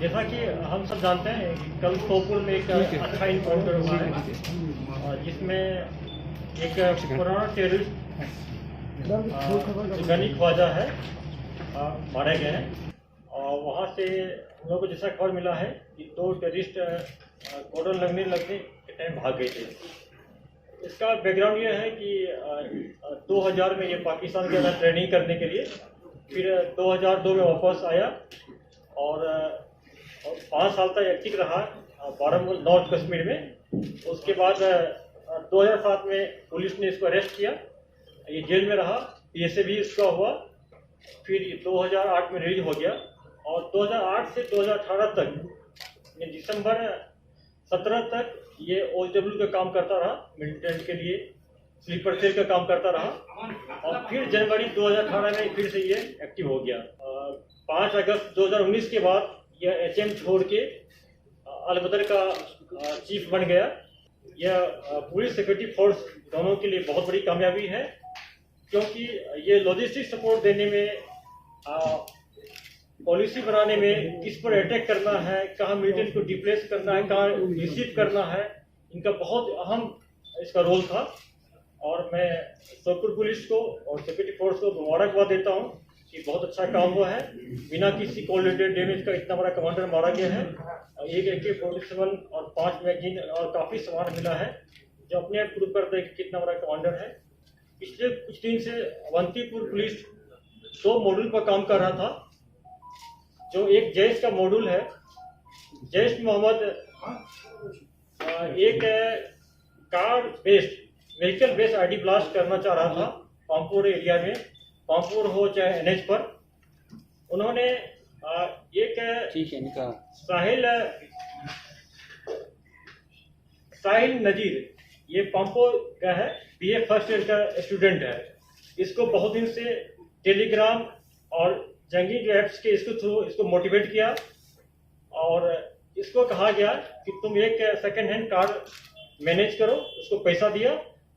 जैसा कि हम सब जानते हैं कल सोपुर में एक अच्छा इनकाउंटर हुआ है जिसमें एक पुराना टेररिस्ट गनी ख्वाजा है मारे गए हैं। और वहाँ से हम लोग को जैसा खबर मिला है कि 2 टेररिस्ट कॉर्डन लगने के टाइम भाग गए थे। इसका बैकग्राउंड ये है कि 2000 में ये पाकिस्तान के अंदर ट्रेनिंग करने के लिए, फिर 2002 में वापस आया और 5 साल तक एक्टिव रहा बारामूला नॉर्थ कश्मीर में। उसके बाद 2007 में पुलिस ने इसको अरेस्ट किया, ये जेल में रहा, PSA भी इसका हुआ, फिर 2008 में रिलीज हो गया और 2008 से 2018 तक दिसंबर 17 तक ये OHW का काम करता रहा, मिलिटेंट के लिए स्लीपर सेल का काम करता रहा और फिर जनवरी 2018 में फिर से ये एक्टिव हो गया। 5 अगस्त 2019 के बाद यह HM छोड़ के अलबदर का चीफ बन गया। यह पुलिस सिक्योरिटी फोर्स दोनों के लिए बहुत बड़ी कामयाबी है, क्योंकि ये लॉजिस्टिक सपोर्ट देने में, पॉलिसी बनाने में, किस पर अटैक करना है, कहाँ मिलिटेंट को डिप्लेस करना है, कहाँ रिसीव करना है, इनका बहुत अहम इसका रोल था। और मैं सोपुर पुलिस को और सिक्योरिटी फोर्स को मुबारकबाद देता हूँ कि बहुत अच्छा काम हुआ है। बिना किसी कोलिडेड डैमेज का इतना बड़ा कमांडर मारा गया है। एक AK-47 और 5 मैगजीन और काफ़ी सामान मिला है, जो अपने आप प्रूव करता है कि कितना बड़ा कमांडर है। पिछले कुछ दिन से अवंतीपुर पुलिस 2 मॉड्यूल पर काम कर रहा था। जो एक जैश का मॉड्यूल है, जैश मोहम्मद एक car based vehicle based ID blast करना चाह रहा था पामपुर एरिया में, पामपुर हो चाहे NH पर। उन्होंने एक साहिल नजीर, ये पामपुर का है, BA फर्स्ट ईयर का स्टूडेंट है। इसको बहुत दिन से टेलीग्राम और जंगी जो ऐप्स के इसको थ्रू इसको मोटिवेट किया और इसको कहा गया कि तुम एक सेकेंड हैंड कार मैनेज करो। उसको पैसा दिया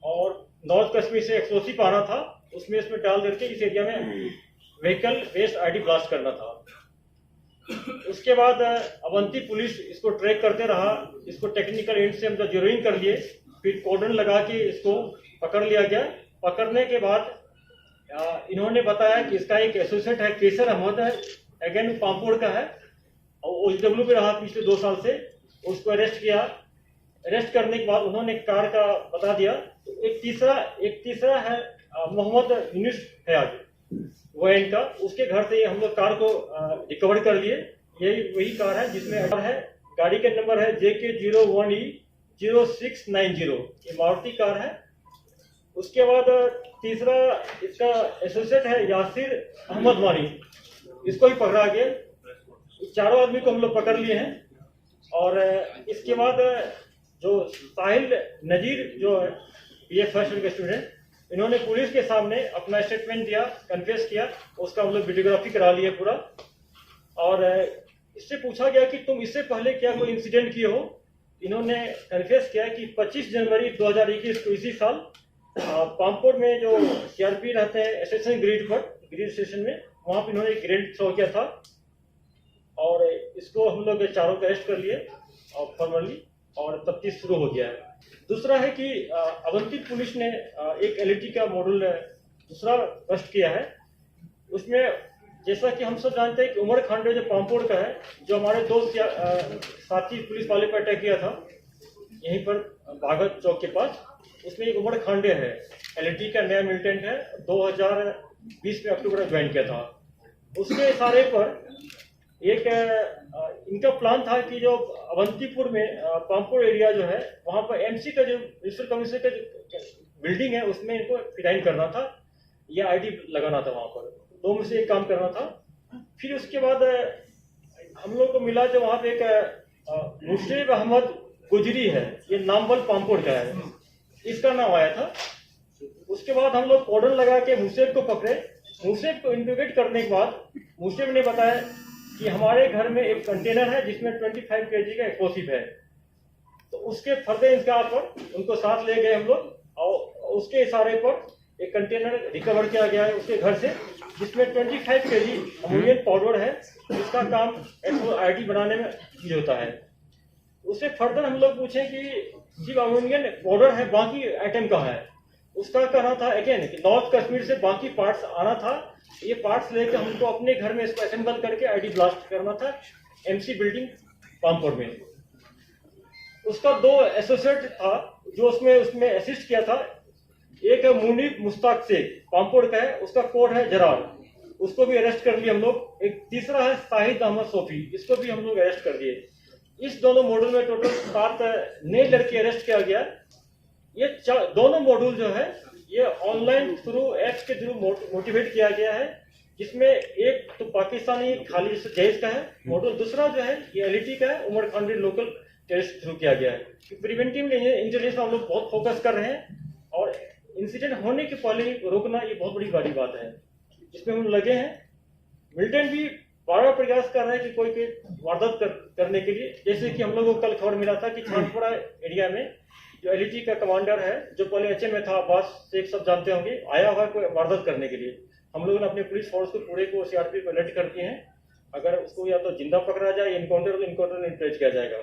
और नॉर्थ कश्मीर से एक्सप्लोसिव आना था, उसमें इसमें डाल करके इस एरिया में व्हीकल बेस्ड ID ब्लास्ट करना था। उसके बाद अवंती पुलिस इसको ट्रैक करते रहा, इसको टेक्निकल एंड से हम लोग जीरोइंग कर लिए, फिर कॉर्डन लगा के इसको पकड़ लिया गया। पकड़ने के बाद इन्होंने बताया कि इसका एक एसोसिएट है, केसर अहमद है, अगेन पामपुर का है और OHW पे रहा पिछले 2 साल से। उसको अरेस्ट किया। अरेस्ट करने के बाद उन्होंने कार का बता दिया। तो एक तीसरा है मोहम्मद यूनिस फयाज, वो इनका, उसके घर से हम लोग कार को रिकवर कर लिए। यही वही कार है जिसमें है, गाड़ी का नंबर है JK01E0690, ये मारुति कार है। उसके बाद तीसरा इसका एसोसिएट है यासिर अहमद वानी, इसको भी पकड़ा गया। 4 आदमी को हम लोग पकड़ लिए हैं। और इसके बाद जो साहिल नजीर जो है BA फर्स्ट ईयर के स्टूडेंट, इन्होंने पुलिस के सामने अपना स्टेटमेंट दिया, कन्फेस किया, उसका हम लोग वीडियोग्राफी करा लिए पूरा। और इससे पूछा गया कि तुम इससे पहले क्या कोई इंसिडेंट किए हो। इन्होंने कन्फेस किया कि 25 जनवरी 2021 को इसी साल पामपुर में जो CRP रहते हैं स्टेशन ग्रिड स्टेशन में, वहाँ पर इन्होंने ग्रेनेड थ्रो किया था और इसको हम लोग 4 को अरेस्ट कर लिए और फॉर्मली, और तफ्तीश शुरू हो गया है। दूसरा है कि अवंती पुलिस ने एक LET का मॉड्यूल दूसरा बस्ट किया है। उसमें जैसा कि हम सब जानते हैं कि उमर खांडे जो पामपुर का है, जो हमारे 2 साथी पुलिस वाले पर अटैक किया था यहीं पर भागत चौक के पास, उसमें एक उमर खांडे है, LET का नया मिलिटेंट है, 2020 में अक्टूबर में ज्वाइन किया था। उसके इशारे पर एक इनका प्लान था कि जो अवंतीपुर में पामपुर एरिया जो है, वहाँ पर MC का जो म्युनिसिपल कमिश्नर का जो बिल्डिंग है, उसमें इनको फिराइन करना था, या ID लगाना था। वहाँ पर 2 में से एक काम करना था। फिर उसके बाद हम लोग को मिला जो वहाँ पे एक मुशरफ अहमद गुजरी है, ये नामवल पामपुर का है, इसका नाम आया था। उसके बाद हम लोग कॉर्डन लगा के मुशरफ को पकड़े। मुशरफ को इंटरोगेट करने के बाद मुशरफ ने बताया कि हमारे घर में एक कंटेनर है जिसमें 25 kg का एक्सप्लोसिव है। तो उसके फर्दर इंतजार पर उनको साथ ले गए हम लोग और उसके इशारे पर एक कंटेनर रिकवर किया गया है उसके घर से। जिसमें 25 kg अमोनियम पाउडर है, जिसका काम SOID बनाने में यूज होता है। उससे फर्दर हम लोग पूछे कि जो अमोनियम पाउडर है बाकी आइटम कहाँ है। उसका कहना था अगेन कि नॉर्थ कश्मीर से बाकी पार्ट्स आना था, ये पार्ट्स लेकर हमको अपने घर में इसको असेंबल करके आईडी ब्लास्ट करना था MC बिल्डिंग पामपुर में। उसका 2 एसोसिएट था जो उसमें असिस्ट किया था। एक है मुनीब मुश्ताक शेख, पामपुर का है, उसका कोड है जरार, उसको भी अरेस्ट कर लिया हम लोग। एक तीसरा है शाहिद अहमद सोफी, इसको भी हम लोग अरेस्ट कर दिए। इस दोनों मॉड्यूल में टोटल 7 नए लड़के अरेस्ट किया गया। ये दोनों मॉड्यूल जो है ये ऑनलाइन थ्रू ऐप्स के थ्रू मोटिवेट किया गया है, जिसमें एक तो पाकिस्तानी खाली जैश का है मॉड्यूल, दूसरा जो है ये LET का है, Umar Khan local test through किया गया है। प्रिवेंटिव इंटेलिजेंस हम लोग बहुत फोकस कर रहे हैं और इंसिडेंट होने के पहले ही रोकना ये बहुत बड़ी बात है, जिसमें हम लगे हैं। मिलिटेंट भी बार प्रयास कर रहे हैं कि कोई वारदात करने के लिए। जैसे कि हम लोगों को कल खबर मिला था कि छानपुरा एरिया में जो LET का कमांडर है, जो पहले HM में था, अब्बास शेख सब जानते होंगे, आया हुआ कोई वारदात करने के लिए। हम लोगों ने अपने पुलिस फोर्स को पूरे को CRP को अलर्ट कर दिए हैं। अगर उसको या तो जिंदा पकड़ा जाए, इनकाउंटर में भेज किया जाएगा।